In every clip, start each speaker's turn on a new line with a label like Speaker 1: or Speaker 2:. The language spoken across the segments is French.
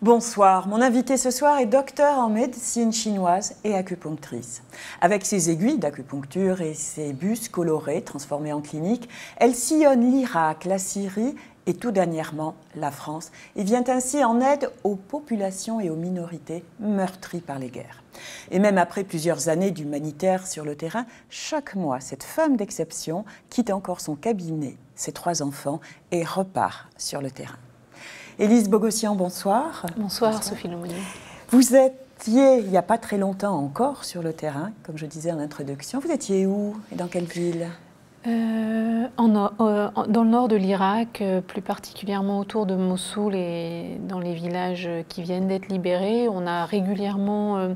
Speaker 1: Bonsoir, mon invitée ce soir est docteur en médecine chinoise et acupunctrice. Avec ses aiguilles d'acupuncture et ses bus colorés transformés en clinique, elle sillonne l'Irak, la Syrie et tout dernièrement la France et vient ainsi en aide aux populations et aux minorités meurtries par les guerres. Et même après plusieurs années d'humanitaire sur le terrain, chaque mois, cette femme d'exception quitte encore son cabinet, ses 3 enfants et repart sur le terrain. Élise Bogossian, bonsoir.
Speaker 2: Bonsoir, Sophie Lemonnier.
Speaker 1: Vous étiez, il n'y a pas très longtemps encore, sur le terrain, comme je disais en introduction. Vous étiez où et dans quelle ville?
Speaker 2: Dans le nord de l'Irak, plus particulièrement autour de Mossoul et dans les villages qui viennent d'être libérés. On a régulièrement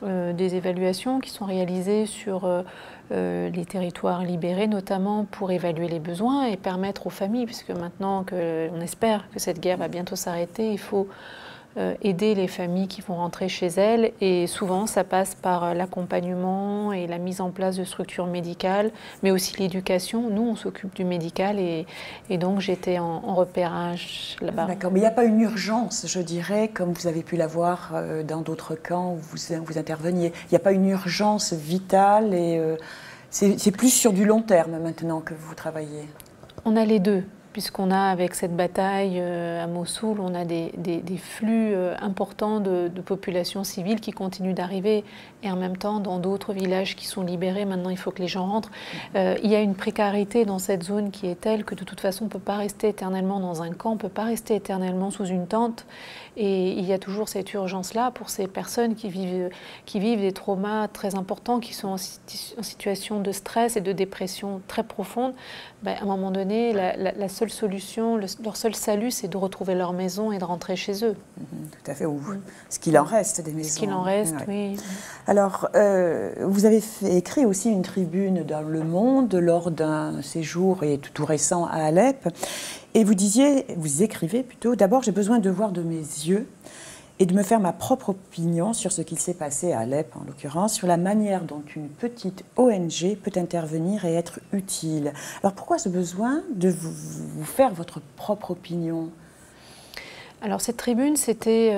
Speaker 2: des évaluations qui sont réalisées sur les territoires libérés, notamment pour évaluer les besoins et permettre aux familles, puisque maintenant qu'on espère que cette guerre va bientôt s'arrêter, il faut aider les familles qui vont rentrer chez elles. Et souvent, ça passe par l'accompagnement et la mise en place de structures médicales, mais aussi l'éducation. Nous, on s'occupe du médical et donc j'étais en repérage là-bas.
Speaker 1: D'accord, mais il n'y a pas une urgence, je dirais, comme vous avez pu l'avoir dans d'autres camps où vous interveniez. Il n'y a pas une urgence vitale et c'est plus sur du long terme maintenant que vous travaillez.
Speaker 2: On a les deux. Puisqu'on a, avec cette bataille à Mossoul, on a des flux importants de populations civiles qui continuent d'arriver. Et en même temps, dans d'autres villages qui sont libérés, maintenant il faut que les gens rentrent. Il y a une précarité dans cette zone qui est telle que de toute façon, on ne peut pas rester éternellement dans un camp, on ne peut pas rester éternellement sous une tente. Et il y a toujours cette urgence-là pour ces personnes qui vivent des traumas très importants, qui sont en situation de stress et de dépression très profonde. Ben, à un moment donné, la seule solution, leur seul salut, c'est de retrouver leur maison et de rentrer chez eux.
Speaker 1: Tout à fait, ce qu'il en reste des maisons.
Speaker 2: Ce qu'il en reste, oui.
Speaker 1: Alors, vous avez écrit aussi une tribune dans Le Monde lors d'un séjour tout récent à Alep. Et vous écrivez plutôt, d'abord j'ai besoin de voir de mes yeux et de me faire ma propre opinion sur ce qu'il s'est passé à Alep, en l'occurrence, sur la manière dont une petite ONG peut intervenir et être utile. Alors pourquoi ce besoin de vous faire votre propre opinion ?
Speaker 2: Alors cette tribune, c'était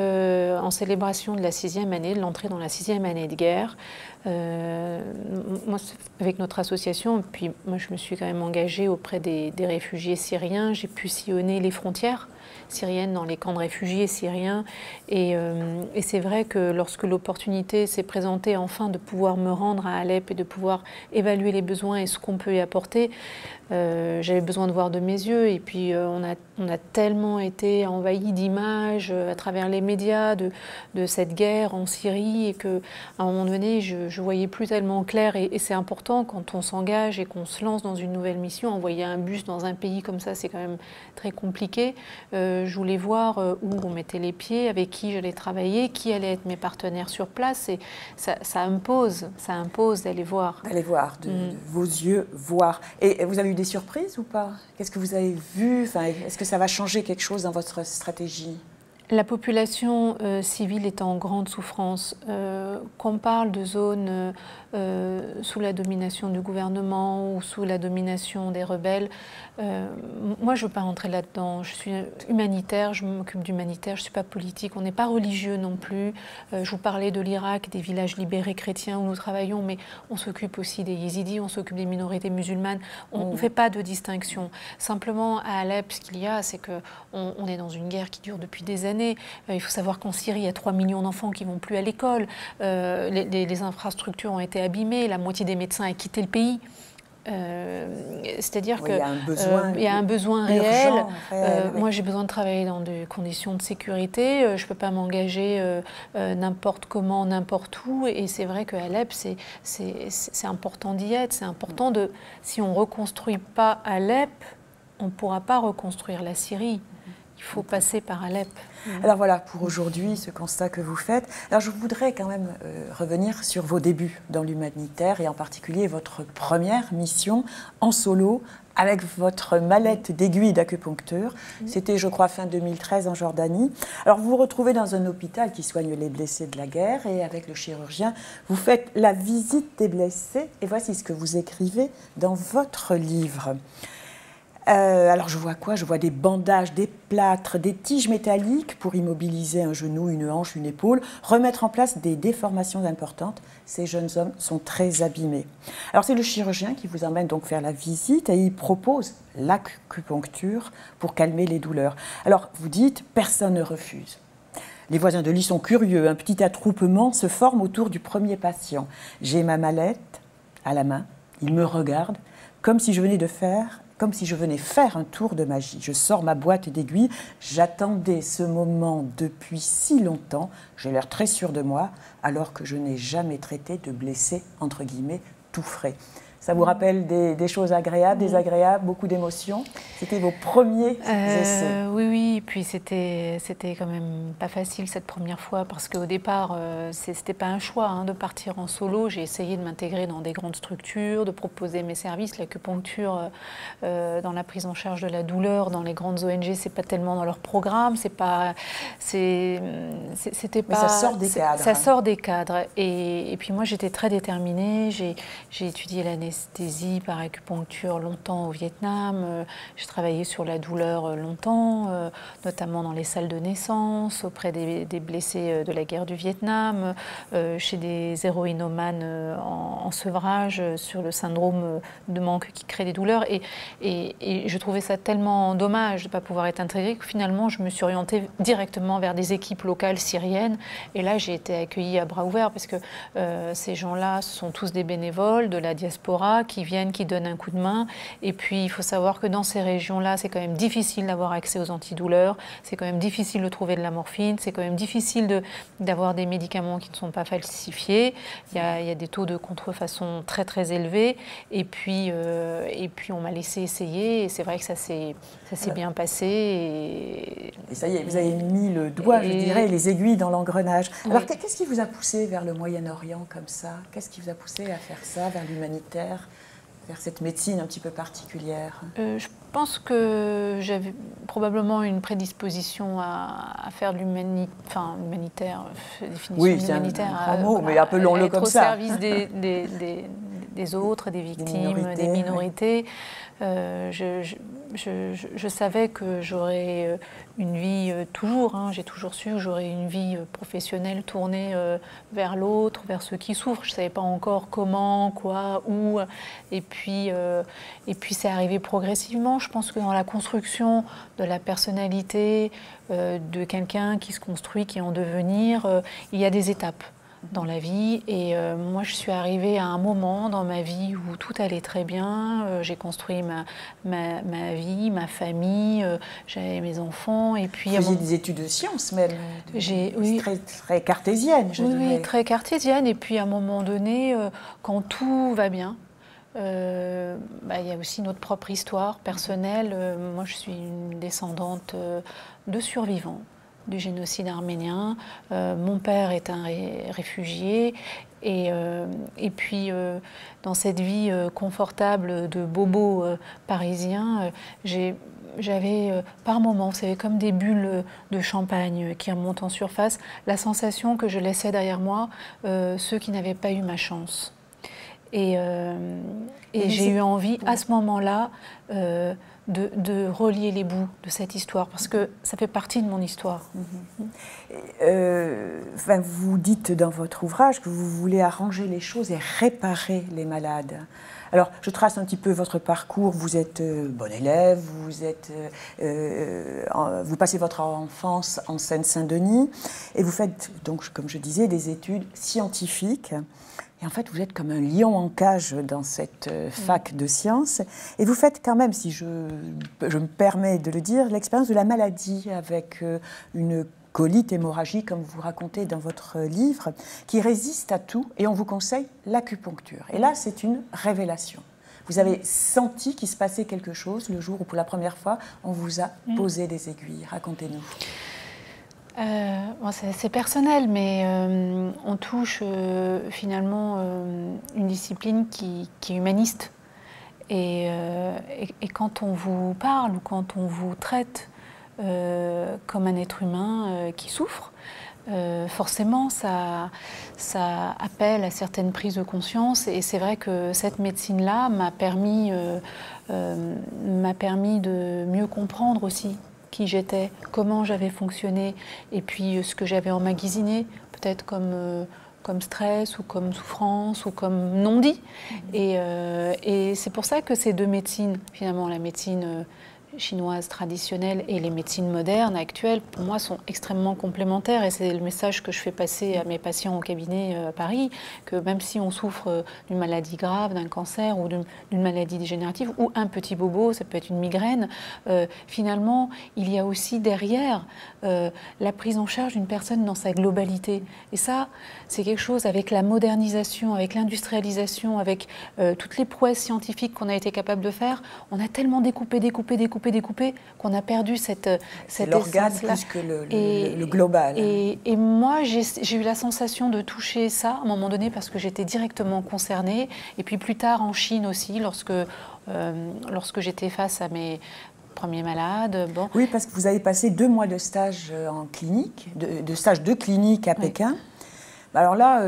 Speaker 2: en célébration de la 6e année, de l'entrée dans la 6e année de guerre. Moi, avec notre association, puis moi je me suis quand même engagée auprès des réfugiés syriens. J'ai pu sillonner les frontières syriennes dans les camps de réfugiés syriens. Et c'est vrai que lorsque l'opportunité s'est présentée enfin de pouvoir me rendre à Alep et de pouvoir évaluer les besoins et ce qu'on peut y apporter, j'avais besoin de voir de mes yeux. Et puis on a tellement été envahis d'images à travers les médias de cette guerre en Syrie et qu'à un moment donné, je voyais plus tellement clair. Et c'est important quand on s'engage et qu'on se lance dans une nouvelle mission. Envoyer un bus dans un pays comme ça, c'est quand même très compliqué. Je voulais voir où on mettait les pieds, avec qui j'allais travailler, qui allait être mes partenaires sur place. Et ça impose d'aller voir.
Speaker 1: D'aller voir, de vos yeux voir. Et vous avez eu des surprises ou pas? Qu'est-ce que vous avez vu? Enfin, est-ce que ça va changer quelque chose dans votre stratégie?
Speaker 2: La population civile est en grande souffrance. Qu'on parle de zones sous la domination du gouvernement ou sous la domination des rebelles, moi je ne veux pas rentrer là-dedans. Je suis humanitaire, je m'occupe d'humanitaire, je ne suis pas politique, on n'est pas religieux non plus. Je vous parlais de l'Irak, des villages libérés chrétiens où nous travaillons, mais on s'occupe aussi des yézidis, on s'occupe des minorités musulmanes. On ne fait pas de distinction. Simplement à Alep, ce qu'il y a, c'est qu'on est dans une guerre qui dure depuis des années. Il faut savoir qu'en Syrie, il y a 3 millions d'enfants qui ne vont plus à l'école. Les infrastructures ont été abîmées. La moitié des médecins a quitté le pays. C'est-à-dire qu'il y a un besoin réel. Moi, j'ai besoin de travailler dans des conditions de sécurité. Je ne peux pas m'engager n'importe comment, n'importe où. Et c'est vrai qu'à Alep, c'est important d'y être. C'est important de... Si on ne reconstruit pas Alep, on ne pourra pas reconstruire la Syrie. Il faut passer par Alep.
Speaker 1: Alors voilà, pour aujourd'hui, ce constat que vous faites. Alors je voudrais quand même revenir sur vos débuts dans l'humanitaire et en particulier votre première mission en solo avec votre mallette d'aiguilles d'acupuncture. C'était, je crois, fin 2013 en Jordanie. Alors vous vous retrouvez dans un hôpital qui soigne les blessés de la guerre et avec le chirurgien, vous faites la visite des blessés et voici ce que vous écrivez dans votre livre. Alors je vois quoi? Je vois des bandages, des plâtres, des tiges métalliques pour immobiliser un genou, une hanche, une épaule, remettre en place des déformations importantes. Ces jeunes hommes sont très abîmés. Alors c'est le chirurgien qui vous emmène donc faire la visite et il propose l'acupuncture pour calmer les douleurs. Alors vous dites, personne ne refuse. Les voisins de lit sont curieux, un petit attroupement se forme autour du premier patient. J'ai ma mallette à la main, il me regarde comme si je venais faire un tour de magie. Je sors ma boîte d'aiguilles, j'attendais ce moment depuis si longtemps, j'ai l'air très sûr de moi, alors que je n'ai jamais traité de blessé, entre guillemets, tout frais. Ça vous rappelle des choses agréables, désagréables, beaucoup d'émotions? C'était vos premiers essais.
Speaker 2: Oui, et puis c'était quand même pas facile cette première fois parce qu'au départ, c'était pas un choix de partir en solo. J'ai essayé de m'intégrer dans des grandes structures, de proposer mes services. L'acupuncture dans la prise en charge de la douleur, dans les grandes ONG, c'est pas tellement dans leur programme, c'était pas.
Speaker 1: Mais ça sort des cadres.
Speaker 2: Ça sort des cadres. Et puis moi, j'étais très déterminée. J'ai étudié l'anesthésie par acupuncture longtemps au Vietnam. J'ai travaillé sur la douleur longtemps, notamment dans les salles de naissance, auprès des blessés de la guerre du Vietnam, chez des héroïnomanes en sevrage, sur le syndrome de manque qui crée des douleurs. Et je trouvais ça tellement dommage de ne pas pouvoir être intégrée que finalement, je me suis orientée directement vers des équipes locales syriennes. Et là, j'ai été accueillie à bras ouverts parce que ces gens-là sont tous des bénévoles de la diaspora qui viennent, qui donnent un coup de main. Et puis, il faut savoir que dans ces régions-là, c'est quand même difficile d'avoir accès aux antidouleurs, c'est quand même difficile de trouver de la morphine, c'est quand même difficile d'avoir des médicaments qui ne sont pas falsifiés. Il y a des taux de contrefaçon très très élevés. Et puis on m'a laissé essayer. Et c'est vrai que ça s'est bien passé.
Speaker 1: Et ça y est, vous avez mis le doigt, je dirais, les aiguilles dans l'engrenage. Alors, qu'est-ce qui vous a poussé vers le Moyen-Orient comme ça? Qu'est-ce qui vous a poussé à faire ça, vers l'humanitaire, vers cette médecine un petit peu particulière?
Speaker 2: Je pense que j'avais probablement une prédisposition à faire de l'humanitaire, définition
Speaker 1: oui, c'est un grand mot, mais appelons-le comme ça.
Speaker 2: Être au service des autres, des victimes, des minorités. Je savais que j'aurais une vie j'ai toujours su que j'aurais une vie professionnelle tournée vers l'autre, vers ceux qui souffrent. Je ne savais pas encore comment, quoi, où. Et puis c'est arrivé progressivement. Je pense que dans la construction de la personnalité de quelqu'un qui se construit, qui est en devenir, il y a des étapes dans la vie. Et moi, je suis arrivée à un moment dans ma vie où tout allait très bien. J'ai construit ma vie, ma famille, j'avais mes enfants. Et puis,
Speaker 1: vous faisiez des études de sciences même,
Speaker 2: oui,
Speaker 1: très cartésiennes, je dirais.
Speaker 2: Oui, très cartésienne. Et puis, à un moment donné, quand tout va bien, il y a aussi notre propre histoire personnelle. Moi, je suis une descendante de survivants du génocide arménien. Mon père est un réfugié. Et puis, dans cette vie confortable de bobo parisien, j'avais par moments, vous savez, comme des bulles de champagne qui remontent en surface, la sensation que je laissais derrière moi ceux qui n'avaient pas eu ma chance. Et j'ai eu envie, à ce moment-là, de relier les bouts de cette histoire, parce que ça fait partie de mon histoire.
Speaker 1: Vous dites dans votre ouvrage que vous voulez arranger les choses et réparer les malades. Alors, je trace un petit peu votre parcours. Vous êtes bon élève, vous passez votre enfance en Seine-Saint-Denis et vous faites, donc, comme je disais, des études scientifiques. Et en fait, vous êtes comme un lion en cage dans cette fac de sciences. Et vous faites quand même, si je me permets de le dire, l'expérience de la maladie avec une colite hémorragique, comme vous racontez dans votre livre, qui résiste à tout. Et on vous conseille l'acupuncture. Et là, c'est une révélation. Vous avez senti qu'il se passait quelque chose le jour où, pour la première fois, on vous a posé des aiguilles. Racontez-nous.
Speaker 2: C'est personnel, mais on touche finalement une discipline qui est humaniste. Et quand on vous parle ou quand on vous traite comme un être humain qui souffre, forcément, ça appelle à certaines prises de conscience. Et c'est vrai que cette médecine-là m'a permis de mieux comprendre aussi qui j'étais, comment j'avais fonctionné, et puis ce que j'avais emmagasiné, peut-être comme stress ou comme souffrance ou comme non-dit. Et c'est pour ça que ces deux médecines, finalement, la médecine chinoise traditionnelle et les médecines modernes actuelles, pour moi, sont extrêmement complémentaires. Et c'est le message que je fais passer à mes patients au cabinet à Paris, que même si on souffre d'une maladie grave, d'un cancer ou d'une maladie dégénérative, ou un petit bobo, ça peut être une migraine, finalement, il y a aussi derrière la prise en charge d'une personne dans sa globalité. Et ça, c'est quelque chose avec la modernisation, avec l'industrialisation, avec toutes les prouesses scientifiques qu'on a été capable de faire. On a tellement découpé qu'on a perdu cette
Speaker 1: l'organe
Speaker 2: essence-là.
Speaker 1: plus que le global.
Speaker 2: Et moi, j'ai eu la sensation de toucher ça à un moment donné parce que j'étais directement concernée. Et puis plus tard en Chine aussi, lorsque j'étais face à mes premiers malades. Bon.
Speaker 1: Oui, parce que vous avez passé 2 mois de stage en clinique, de stage de clinique à Pékin. Alors là,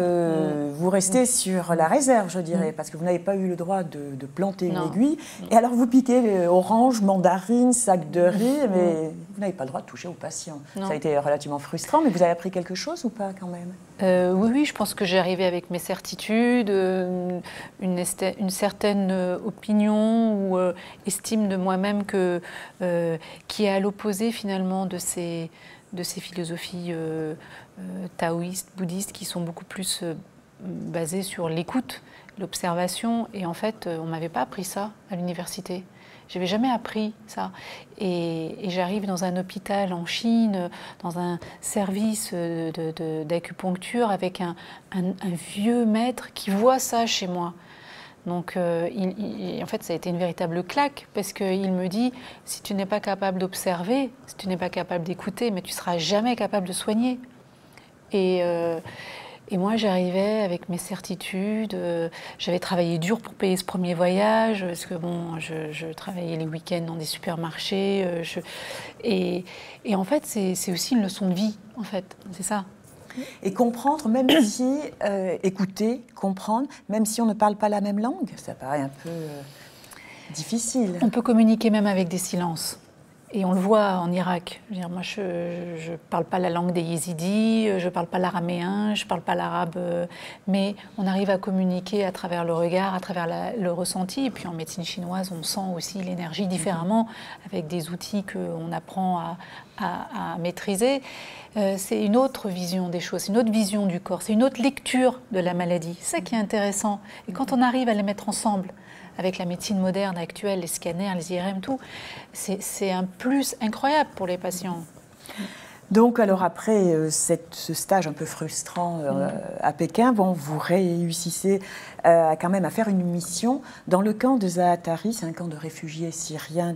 Speaker 1: vous restez sur la réserve, je dirais, parce que vous n'avez pas eu le droit de planter une aiguille. Et alors, vous piquez orange, mandarine, sac de riz, mais vous n'avez pas le droit de toucher aux patients. Non. Ça a été relativement frustrant, mais vous avez appris quelque chose ou pas, quand même?
Speaker 2: Oui, je pense que j'ai arrivé avec mes certitudes, une certaine opinion ou estime de moi-même qui est à l'opposé, finalement, de ces philosophies taoïstes, bouddhistes, qui sont beaucoup plus basées sur l'écoute, l'observation. Et en fait, on ne m'avait pas appris ça à l'université. Je n'avais jamais appris ça. Et j'arrive dans un hôpital en Chine, dans un service d'acupuncture, avec un vieux maître qui voit ça chez moi. Donc, en fait, ça a été une véritable claque, parce qu'il me dit, si tu n'es pas capable d'observer, si tu n'es pas capable d'écouter, mais tu ne seras jamais capable de soigner. Et moi, j'arrivais avec mes certitudes. J'avais travaillé dur pour payer ce premier voyage, parce que bon, je travaillais les week-ends dans des supermarchés. Et en fait, c'est aussi une leçon de vie, en fait, c'est ça.
Speaker 1: Et comprendre, même si, écouter, comprendre, même si on ne parle pas la même langue, ça paraît un peu difficile.
Speaker 2: On peut communiquer même avec des silences. Et on le voit en Irak. Je veux dire, moi, je ne parle pas la langue des yézidis, je ne parle pas l'araméen, je ne parle pas l'arabe, mais on arrive à communiquer à travers le regard, à travers le ressenti. Et puis en médecine chinoise, on sent aussi l'énergie différemment, avec des outils qu'on apprend à maîtriser. C'est une autre vision des choses, c'est une autre vision du corps, c'est une autre lecture de la maladie. C'est ça qui est intéressant. Et quand on arrive à les mettre ensemble, avec la médecine moderne actuelle, les scanners, les IRM, tout, c'est un plus incroyable pour les patients.
Speaker 1: Donc, alors après ce stage un peu frustrant à Pékin, bon, vous réussissez quand même à faire une mission dans le camp de Zaatari, c'est un camp de réfugiés syriens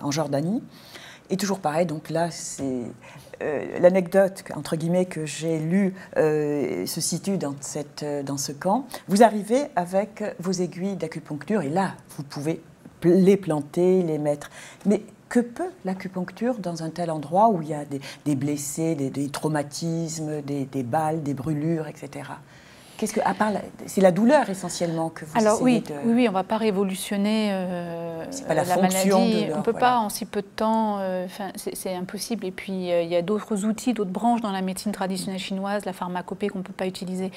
Speaker 1: en Jordanie. Et toujours pareil, donc là, c'est l'anecdote, entre guillemets, que j'ai lue se situe dans ce camp. Vous arrivez avec vos aiguilles d'acupuncture et là, vous pouvez les planter, les mettre. Mais que peut l'acupuncture dans un tel endroit où il y a des blessés, des traumatismes, des balles, des brûlures, etc. Qu'est-ce que, à part, c'est la douleur essentiellement que vous essayez de...
Speaker 2: Oui, on ne va pas révolutionner
Speaker 1: c'est pas la
Speaker 2: fonction maladie. On ne peut
Speaker 1: voilà.
Speaker 2: pas en si peu de temps, c'est impossible. Et puis il y a d'autres outils, d'autres branches dans la médecine traditionnelle chinoise, la pharmacopée qu'on ne peut pas utiliser.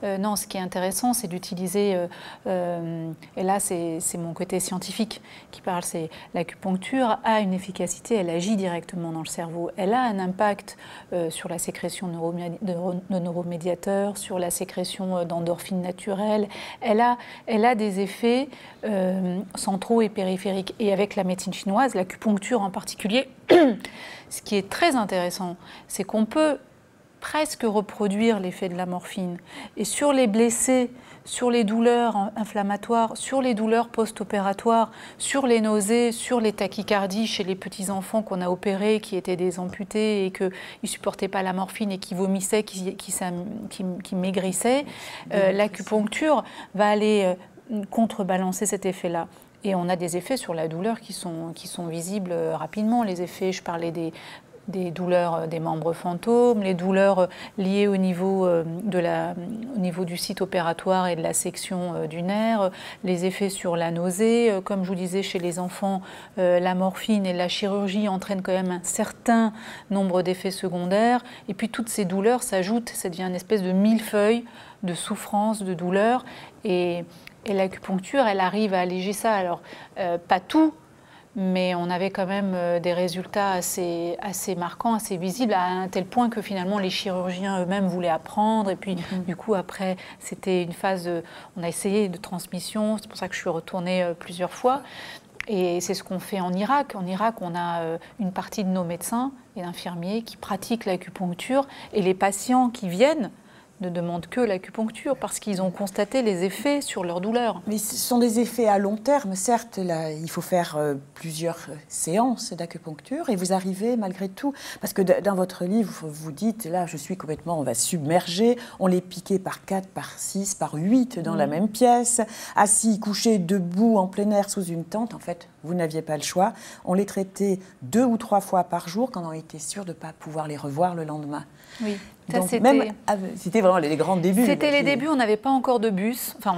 Speaker 2: Non, ce qui est intéressant, c'est d'utiliser, et là c'est mon côté scientifique qui parle, c'est l'acupuncture a une efficacité, elle agit directement dans le cerveau. Elle a un impact sur la sécrétion de neuromédiateurs, sur la sécrétion d'endorphines naturelles. Elle a des effets centraux et périphériques. Et avec la médecine chinoise, l'acupuncture en particulier, ce qui est très intéressant, c'est qu'on peut presque reproduire l'effet de la morphine. Et sur les blessés, sur les douleurs inflammatoires, sur les douleurs post-opératoires, sur les nausées, sur les tachycardies chez les petits-enfants qu'on a opérés, qui étaient des amputés et qu'ils ne supportaient pas la morphine et qui vomissaient, qui maigrissaient, l'acupuncture va aller contrebalancer cet effet-là. Et on a des effets sur la douleur qui sont visibles rapidement. Les effets, je parlais des douleurs des membres fantômes, les douleurs liées au niveau, au niveau du site opératoire et de la section du nerf, les effets sur la nausée. Comme je vous disais, chez les enfants, la morphine et la chirurgie entraînent quand même un certain nombre d'effets secondaires. Et puis toutes ces douleurs s'ajoutent, ça devient une espèce de millefeuille de souffrance, de douleur. Et l'acupuncture, elle arrive à alléger ça. Alors, pas tout, mais on avait quand même des résultats assez marquants, assez visibles, à un tel point que finalement les chirurgiens eux-mêmes voulaient apprendre. Et puis du coup après, c'était une phase, on a essayé de transmission, c'est pour ça que je suis retournée plusieurs fois. Et c'est ce qu'on fait en Irak. En Irak, on a une partie de nos médecins et d'infirmiers qui pratiquent l'acupuncture, et les patients qui viennent ne demandent que l'acupuncture parce qu'ils ont constaté les effets sur leur douleur.
Speaker 1: Mais ce sont des effets à long terme, certes. Là, il faut faire plusieurs séances d'acupuncture et vous arrivez malgré tout, parce que dans votre livre, vous dites, là, je suis complètement, on va submerger, on les piquait par 4, par 6, par 8 dans la même pièce, assis, couchés, debout, en plein air, sous une tente. En fait, vous n'aviez pas le choix. On les traitait 2 ou 3 fois par jour quand on était sûr de ne pas pouvoir les revoir le lendemain.
Speaker 2: Oui.
Speaker 1: Donc, c'était vraiment les grands débuts.
Speaker 2: C'était les débuts, on n'avait pas encore de bus. Enfin,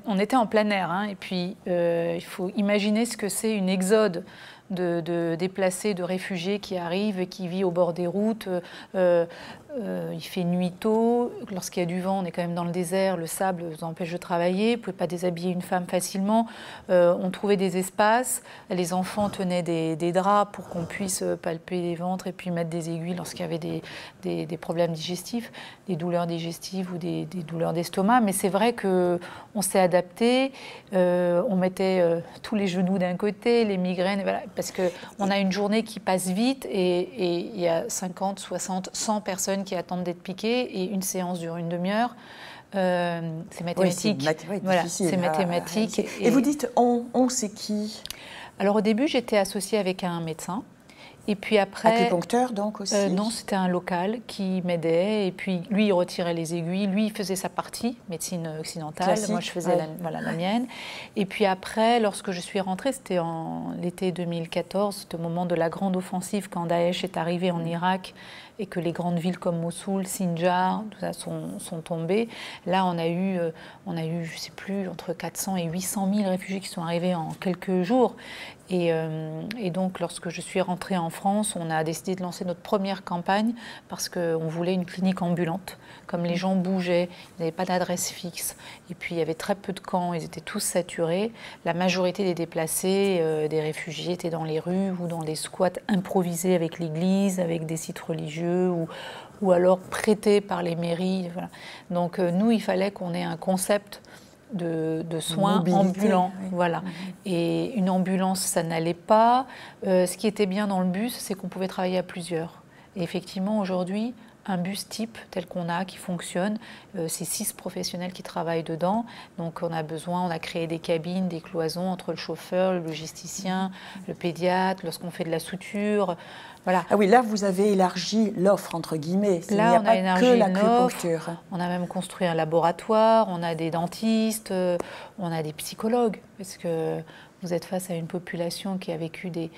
Speaker 2: on était en plein air. Hein, et puis, il faut imaginer ce que c'est une exode de déplacés, de réfugiés qui arrivent et qui vivent au bord des routes. Il fait nuit tôt. Lorsqu'il y a du vent, on est quand même dans le désert. Le sable vous empêche de travailler. Vous ne pouvez pas déshabiller une femme facilement. On trouvait des espaces. Les enfants tenaient des draps pour qu'on puisse palper les ventres et puis mettre des aiguilles lorsqu'il y avait des problèmes digestifs, des douleurs digestives ou des douleurs d'estomac. Mais c'est vrai qu'on s'est adapté. On mettait tous les genoux d'un côté, les migraines, voilà, parce qu'on a une journée qui passe vite et il y a 50, 60, 100 personnes qui attendent d'être piquées et une séance dure une demi-heure. C'est mathématique.
Speaker 1: Oui,
Speaker 2: voilà,
Speaker 1: difficile.
Speaker 2: c'est mathématique.
Speaker 1: Et vous dites on, c'est qui?
Speaker 2: Alors au début, j'étais associée avec un médecin. Et puis après,
Speaker 1: acupuncteur donc aussi?
Speaker 2: Non, c'était un local qui m'aidait. Et puis lui, il retirait les aiguilles. Lui, il faisait sa partie, médecine occidentale.
Speaker 1: Classique,
Speaker 2: moi, je faisais la mienne. Et puis après, lorsque je suis rentrée, c'était en l'été 2014, c'était au moment de la grande offensive quand Daesh est arrivé en Irak et que les grandes villes comme Mossoul, Sinjar, tout ça sont tombées. Là, on a eu, je ne sais plus, entre 400 et 800 000 réfugiés qui sont arrivés en quelques jours. Et donc, lorsque je suis rentrée en France, on a décidé de lancer notre première campagne parce qu'on voulait une clinique ambulante. Comme les gens bougeaient, ils n'avaient pas d'adresse fixe, et puis il y avait très peu de camps, ils étaient tous saturés. La majorité des déplacés, des réfugiés, étaient dans les rues ou dans des squats improvisés avec l'église, avec des sites religieux ou alors prêtés par les mairies. Voilà. Donc nous, il fallait qu'on ait un concept de soins ambulants. Oui. Voilà. Et une ambulance, ça n'allait pas. Ce qui était bien dans le bus, c'est qu'on pouvait travailler à plusieurs. Et effectivement, aujourd'hui, un bus type tel qu'on a, qui fonctionne, c'est 6 professionnels qui travaillent dedans. Donc on a créé des cabines, des cloisons entre le chauffeur, le logisticien, le pédiatre, lorsqu'on fait de la suture. Voilà.
Speaker 1: Ah oui, là vous avez élargi l'offre entre guillemets.
Speaker 2: Là, on a élargi que l'acupuncture. On a même construit un laboratoire, on a des dentistes, on a des psychologues, parce que vous êtes face à une population qui a vécu des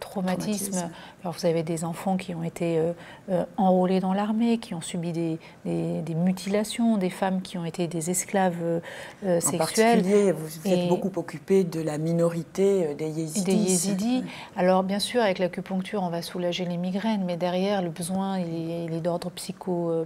Speaker 2: traumatismes. Alors vous avez des enfants qui ont été enrôlés dans l'armée, qui ont subi des mutilations, des femmes qui ont été des esclaves sexuels.
Speaker 1: En particulier, vous êtes beaucoup occupé de la minorité des yézidis.
Speaker 2: Des yézidis. Alors bien sûr, avec l'acupuncture, on va soulager les migraines, mais derrière, le besoin, il est d'ordre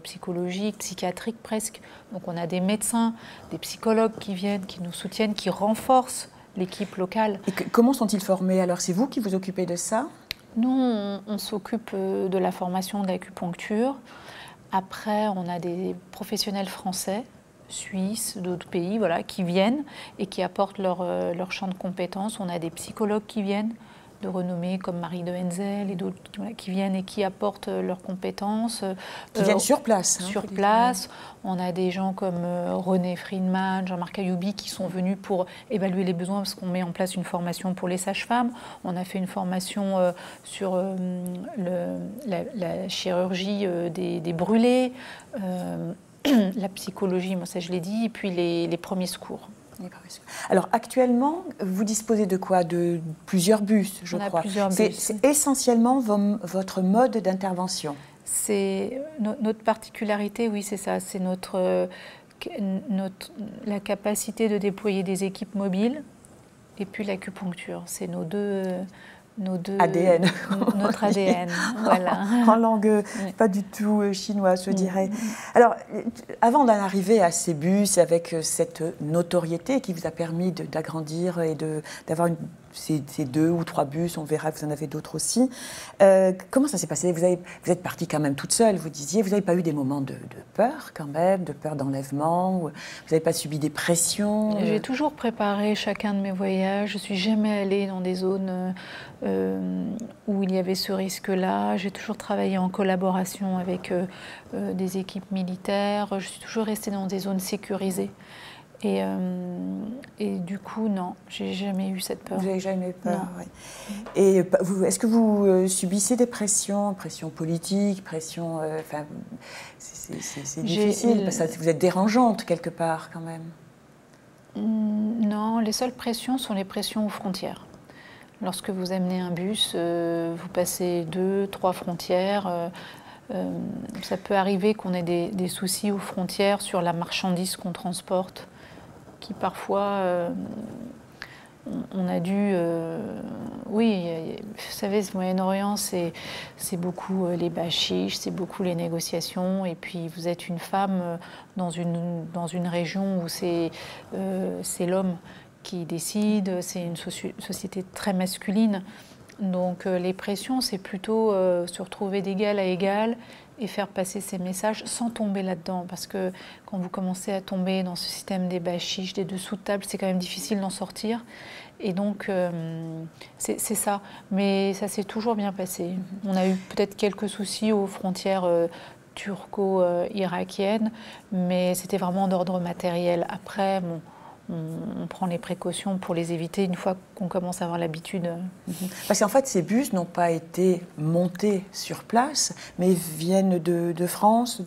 Speaker 2: psychologique, psychiatrique presque. Donc on a des médecins, des psychologues qui viennent, qui nous soutiennent, qui renforcent l'équipe locale.
Speaker 1: Et comment sont-ils formés? Alors, c'est vous qui vous occupez de ça?
Speaker 2: Nous, on s'occupe de la formation de l'acupuncture. Après, on a des professionnels français, suisses, d'autres pays, voilà, qui viennent et qui apportent leur champ de compétences. On a des psychologues qui viennent de renommée comme Marie de Henzel et d'autres qui viennent et qui apportent leurs compétences.
Speaker 1: Qui viennent sur place.
Speaker 2: Sur place. On a des gens comme René Friedman, Jean-Marc Ayoubi qui sont venus pour évaluer les besoins parce qu'on met en place une formation pour les sages-femmes. On a fait une formation sur la chirurgie des brûlés, la psychologie, moi ça je l'ai dit, et puis les premiers secours.
Speaker 1: Alors actuellement, vous disposez de quoi? De plusieurs bus, je crois.
Speaker 2: Plusieurs bus.
Speaker 1: C'est essentiellement votre mode d'intervention.
Speaker 2: C'est notre particularité, oui, c'est ça. C'est la capacité de déployer des équipes mobiles et puis l'acupuncture. C'est nos deux
Speaker 1: ADN.
Speaker 2: Notre ADN, voilà.
Speaker 1: En langue pas du tout chinoise, je dirais. Alors, avant d'en arriver à ces bus, avec cette notoriété qui vous a permis d'agrandir et d'avoir ces 2 ou 3 bus, on verra que vous en avez d'autres aussi. Comment ça s'est passé? Vous êtes partie quand même toute seule, vous disiez. Vous n'avez pas eu des moments de peur quand même, de peur d'enlèvement? Vous n'avez pas subi des pressions?
Speaker 2: J'ai toujours préparé chacun de mes voyages. Je ne suis jamais allée dans des zones où il y avait ce risque-là. J'ai toujours travaillé en collaboration avec des équipes militaires. Je suis toujours restée dans des zones sécurisées. Et du coup, non, j'ai jamais eu cette peur.
Speaker 1: Vous n'avez jamais eu peur, oui. Et est-ce que vous subissez des pressions politiques, pressions... c'est difficile, parce que vous êtes dérangeante quelque part quand même.
Speaker 2: Non, les seules pressions sont les pressions aux frontières. Lorsque vous amenez un bus, vous passez 2, 3 frontières. Ça peut arriver qu'on ait des soucis aux frontières sur la marchandise qu'on transporte, qui parfois, on a dû... oui, vous savez, ce Moyen-Orient, c'est beaucoup les bachiches, c'est beaucoup les négociations, et puis vous êtes une femme dans une région où c'est l'homme qui décide, c'est une société très masculine. Donc les pressions, c'est plutôt se retrouver d'égal à égal et faire passer ces messages sans tomber là-dedans. Parce que quand vous commencez à tomber dans ce système des bachiches, des dessous de table, c'est quand même difficile d'en sortir. Et donc, c'est ça. Mais ça s'est toujours bien passé. On a eu peut-être quelques soucis aux frontières turco-irakiennes, mais c'était vraiment d'ordre matériel. Après, bon, on prend les précautions pour les éviter une fois qu'on commence à avoir l'habitude.
Speaker 1: Parce qu'en fait, ces bus n'ont pas été montés sur place, mais viennent de France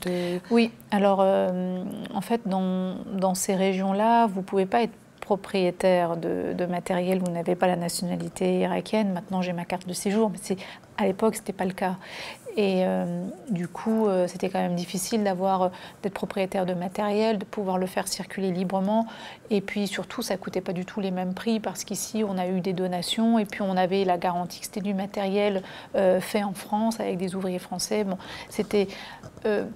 Speaker 2: Oui, alors en fait, dans ces régions-là, vous ne pouvez pas être propriétaire de matériel, vous n'avez pas la nationalité irakienne. Maintenant, j'ai ma carte de séjour, mais à l'époque, ce n'était pas le cas. Et du coup, c'était quand même difficile d'être propriétaire de matériel, de pouvoir le faire circuler librement. Et puis surtout, ça ne coûtait pas du tout les mêmes prix parce qu'ici, on a eu des donations et puis on avait la garantie que c'était du matériel fait en France avec des ouvriers français. Bon, c'était,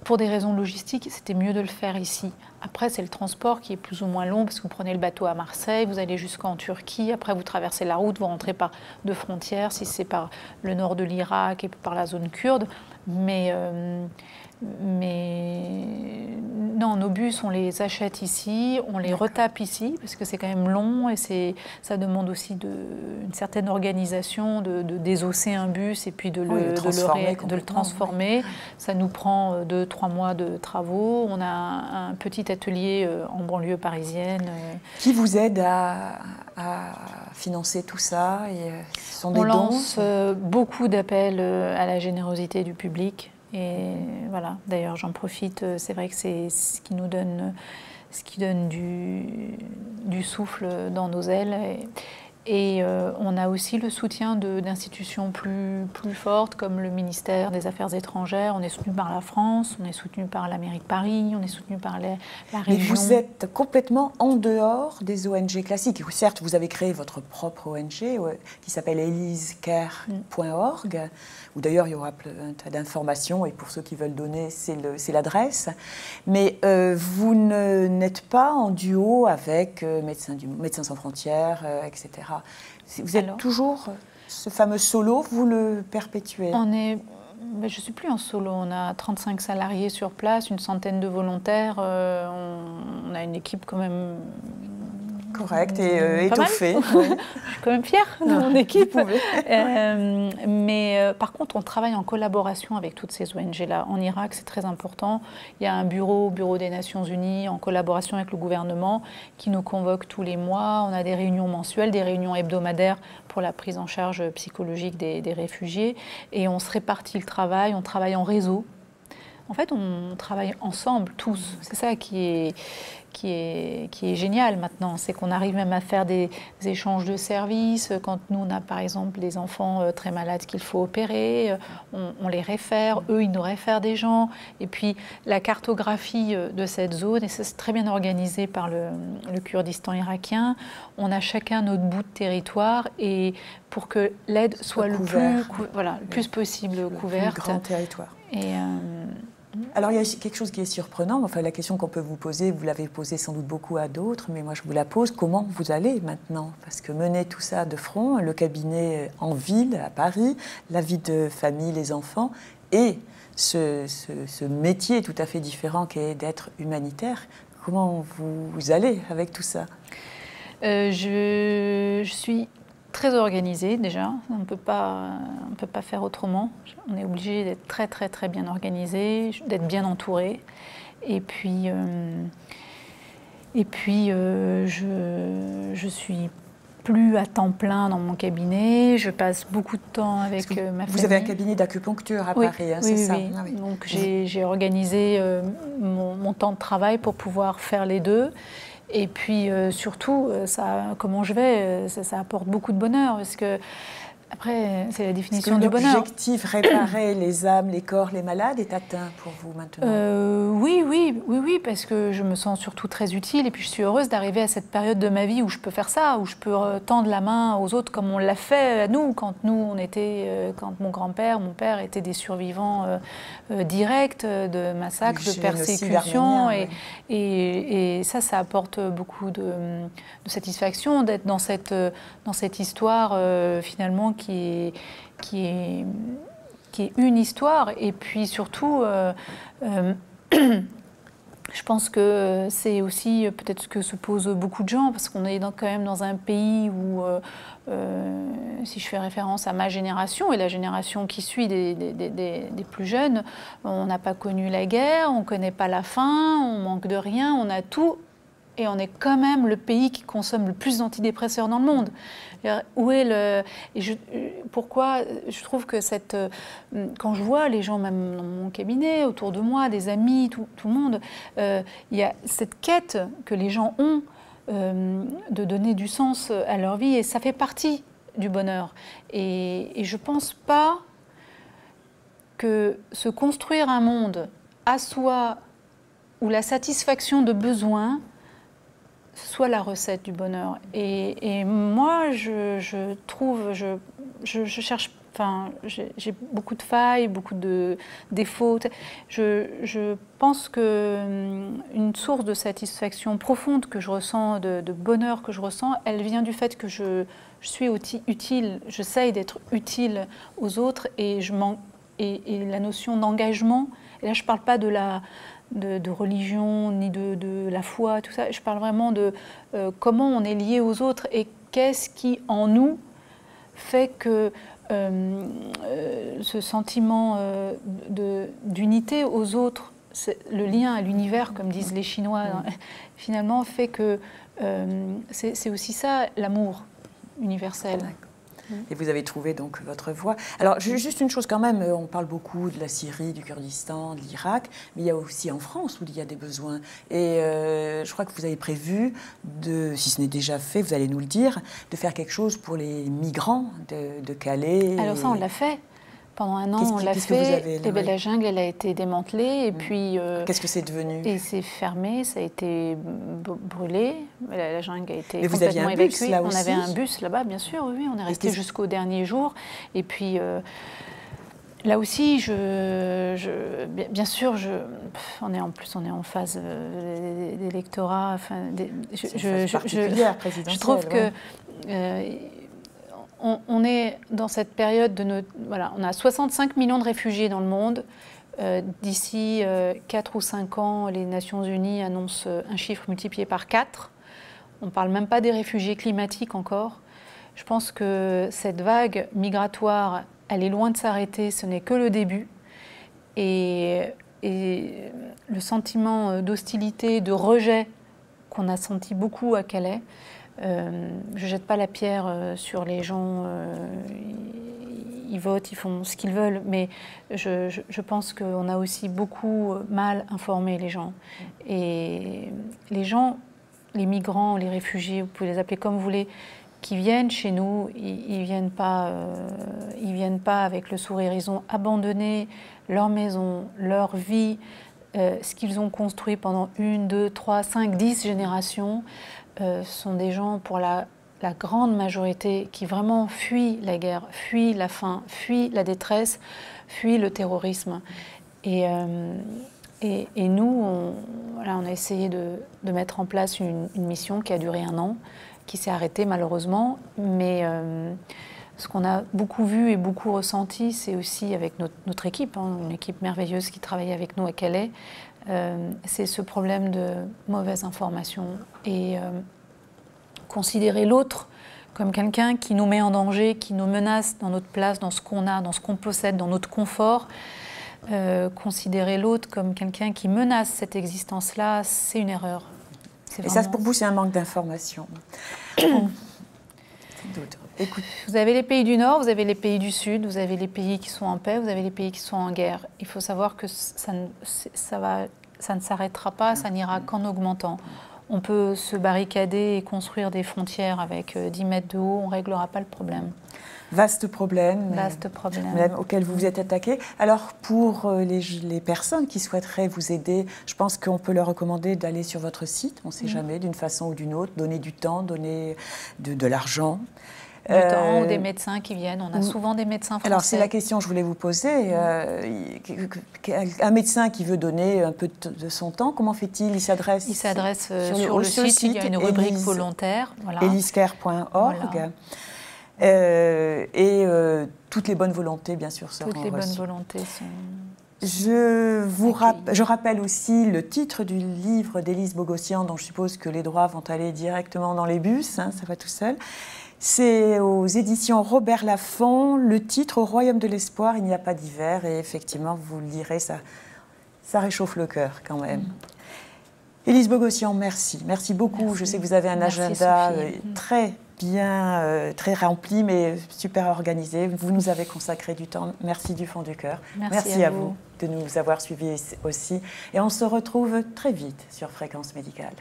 Speaker 2: pour des raisons logistiques, c'était mieux de le faire ici. Après, c'est le transport qui est plus ou moins long parce que vous prenez le bateau à Marseille, vous allez jusqu'en Turquie, après vous traversez la route, vous rentrez par 2 frontières, si c'est par le nord de l'Irak et par la zone kurde. Mais non, nos bus, on les achète ici, on les retape ici, parce que c'est quand même long et ça demande aussi une certaine organisation de désosser un bus et puis de le transformer. Oui. Ça nous prend 2-3 mois de travaux. On a un petit atelier en banlieue parisienne.
Speaker 1: Qui vous aide à financer tout ça ce sont des dons?
Speaker 2: On lance beaucoup d'appels à la générosité du public. Et voilà, d'ailleurs j'en profite, c'est vrai que c'est ce qui donne du souffle dans nos ailes. Et on a aussi le soutien d'institutions plus fortes comme le ministère des Affaires étrangères. On est soutenu par la France, on est soutenu par la mairie de Paris, on est soutenu par la région.
Speaker 1: Mais vous êtes complètement en dehors des ONG classiques. Certes, vous avez créé votre propre ONG qui s'appelle elisecare.org, où d'ailleurs il y aura un tas d'informations et pour ceux qui veulent donner, c'est l'adresse. Mais vous n'êtes pas en duo avec Médecins sans frontières, etc. Vous êtes toujours ce fameux solo, vous le perpétuez?
Speaker 2: Je ne suis plus en solo, on a 35 salariés sur place, une centaine de volontaires, on a une équipe quand même...
Speaker 1: correcte et étoffée.
Speaker 2: Je suis quand même fière de mon équipe. Mais par contre, on travaille en collaboration avec toutes ces ONG-là. En Irak, c'est très important. Il y a un bureau des Nations Unies, en collaboration avec le gouvernement, qui nous convoque tous les mois. On a des réunions mensuelles, des réunions hebdomadaires pour la prise en charge psychologique des réfugiés. Et on se répartit le travail, on travaille en réseau. En fait, on travaille ensemble, tous. C'est ça qui est génial maintenant. C'est qu'on arrive même à faire des échanges de services. Quand nous, on a par exemple des enfants très malades qu'il faut opérer, on les réfère, eux, ils nous réfèrent des gens. Et puis la cartographie de cette zone, et ça c'est très bien organisé par le Kurdistan irakien, on a chacun notre bout de territoire, et pour que l'aide soit le plus possible couverte.
Speaker 1: Le grand territoire.
Speaker 2: Et,
Speaker 1: alors, il y a quelque chose qui est surprenant. Enfin, la question qu'on peut vous poser, vous l'avez posée sans doute beaucoup à d'autres, mais moi, je vous la pose. Comment vous allez maintenant? Parce que mener tout ça de front, le cabinet en ville, à Paris, la vie de famille, les enfants, et ce métier tout à fait différent qui est d'être humanitaire, comment vous allez avec tout ça?
Speaker 2: Je suis très organisée déjà, on ne peut pas faire autrement. On est obligé d'être très très très bien organisé, d'être bien entouré. Et puis je suis plus à temps plein dans mon cabinet, je passe beaucoup de temps avec ma famille.
Speaker 1: Vous avez un cabinet d'acupuncture à Paris, hein, c'est ça?
Speaker 2: Oui. Ah, oui. Donc j'ai organisé mon temps de travail pour pouvoir faire les deux. Et puis surtout, comment je vais, ça apporte beaucoup de bonheur, parce que après, c'est la définition du bonheur.
Speaker 1: L'objectif, réparer les âmes, les corps, les malades, est atteint pour vous maintenant?
Speaker 2: Oui, parce que je me sens surtout très utile, et puis je suis heureuse d'arriver à cette période de ma vie où je peux faire ça, où je peux tendre la main aux autres comme on l'a fait à nous, quand mon grand-père, mon père étaient des survivants directs de massacres, de persécutions, et ça apporte beaucoup de satisfaction d'être dans cette histoire finalement qui est une histoire. Et puis surtout, je pense que c'est aussi peut-être ce que se posent beaucoup de gens, parce qu'on est quand même dans un pays où, si je fais référence à ma génération et la génération qui suit des plus jeunes, on n'a pas connu la guerre, on ne connaît pas la faim, on manque de rien, on a tout. Et on est quand même le pays qui consomme le plus d'antidépresseurs dans le monde. Où est pourquoi je trouve que quand je vois les gens, même dans mon cabinet, autour de moi, des amis, tout le monde, il y a cette quête que les gens ont de donner du sens à leur vie, et ça fait partie du bonheur. Et je ne pense pas que se construire un monde à soi, où la satisfaction de besoins soit la recette du bonheur. Et moi, je trouve, je cherche, enfin, j'ai beaucoup de failles, beaucoup de défauts. Je pense que une source de satisfaction profonde que je ressens, de bonheur que je ressens, elle vient du fait que je suis utile, j'essaye d'être utile aux autres, et la notion d'engagement, et là je ne parle pas de religion, ni de la foi, tout ça. Je parle vraiment de comment on est lié aux autres, et qu'est-ce qui, en nous, fait que ce sentiment d'unité aux autres, le lien à l'univers, comme disent les Chinois, finalement, fait que c'est aussi ça, l'amour universel.
Speaker 1: Et vous avez trouvé donc votre voie. Alors, juste une chose quand même, on parle beaucoup de la Syrie, du Kurdistan, de l'Irak, mais il y a aussi en France où il y a des besoins. Et je crois que vous avez prévu, si ce n'est déjà fait, vous allez nous le dire, de faire quelque chose pour les migrants de Calais.
Speaker 2: Alors ça, on l'a fait. Pendant un an, on l'a fait. Et la jungle, elle a été démantelée. Et puis.
Speaker 1: Qu'est-ce que c'est devenu?
Speaker 2: Et c'est fermé, ça a été brûlé. La jungle a été
Speaker 1: Mais
Speaker 2: complètement évacuée.
Speaker 1: Bus, là aussi.
Speaker 2: On avait un bus là-bas, bien sûr. Oui, on est resté jusqu'au dernier jour. Et puis. Là aussi, bien sûr, on est en phase d'électorat. Enfin, je trouve que on est dans cette période on a 65 millions de réfugiés dans le monde. D'ici 4 ou 5 ans, les Nations Unies annoncent un chiffre multiplié par 4. On ne parle même pas des réfugiés climatiques encore. Je pense que cette vague migratoire, elle est loin de s'arrêter, ce n'est que le début. Et le sentiment d'hostilité, de rejet qu'on a senti beaucoup à Calais, je ne jette pas la pierre sur les gens. ils votent, ils font ce qu'ils veulent, mais je pense qu'on a aussi beaucoup mal informé les gens. Et les gens, les migrants, les réfugiés, vous pouvez les appeler comme vous voulez, qui viennent chez nous, ils viennent pas avec le sourire. Ils ont abandonné leur maison, leur vie, ce qu'ils ont construit pendant 1, 2, 3, 5, 10 générations. Sont des gens, pour la grande majorité, qui vraiment fuient la guerre, fuient la faim, fuient la détresse, fuient le terrorisme. Et nous, on a essayé de mettre en place une mission qui a duré 1 an, qui s'est arrêtée malheureusement. Mais ce qu'on a beaucoup vu et beaucoup ressenti, c'est aussi avec notre équipe, une équipe merveilleuse qui travaille avec nous à Calais, c'est ce problème de mauvaise information. Et considérer l'autre comme quelqu'un qui nous met en danger, qui nous menace dans notre place, dans ce qu'on a, dans ce qu'on possède, dans notre confort. Considérer l'autre comme quelqu'un qui menace cette existence-là, c'est une erreur.
Speaker 1: Et ça, pour vous, c'est un manque d'information. Écoute.
Speaker 2: Vous avez les pays du Nord, vous avez les pays du Sud, vous avez les pays qui sont en paix, vous avez les pays qui sont en guerre. Il faut savoir que ça ne s'arrêtera pas, ça n'ira qu'en augmentant. On peut se barricader et construire des frontières avec 10 mètres de haut, on ne réglera pas le problème.
Speaker 1: Vaste problème.
Speaker 2: Vaste problème.
Speaker 1: Auquel vous vous êtes attaqué. Alors, pour les personnes qui souhaiteraient vous aider, je pense qu'on peut leur recommander d'aller sur votre site, on ne sait jamais, d'une façon ou d'une autre, donner du temps, donner de l'argent.
Speaker 2: Du temps, ou des médecins qui viennent. On a souvent des médecins français.
Speaker 1: Alors, c'est la question que je voulais vous poser. Un médecin qui veut donner un peu de son temps, comment fait-il? Il s'adresse
Speaker 2: sur le site, il y a une rubrique volontaire. Voilà.
Speaker 1: elisecare.org. Toutes les bonnes volontés, bien sûr, seront reçues.
Speaker 2: Toutes les bonnes volontés sont...
Speaker 1: Je rappelle aussi le titre du livre d'Élise Bogossian, dont je suppose que les droits vont aller directement dans les bus, ça va tout seul. C'est aux éditions Robert Laffont, le titre « Au royaume de l'espoir, il n'y a pas d'hiver ». Et effectivement, vous le lirez, ça réchauffe le cœur quand même. Élise Bogossian, merci. Merci beaucoup. Merci. Je sais que vous avez un agenda très bien, très rempli, mais super organisé. Vous nous avez consacré du temps. Merci du fond du cœur. Merci à vous de nous avoir suivis aussi. Et on se retrouve très vite sur Fréquence Médicale.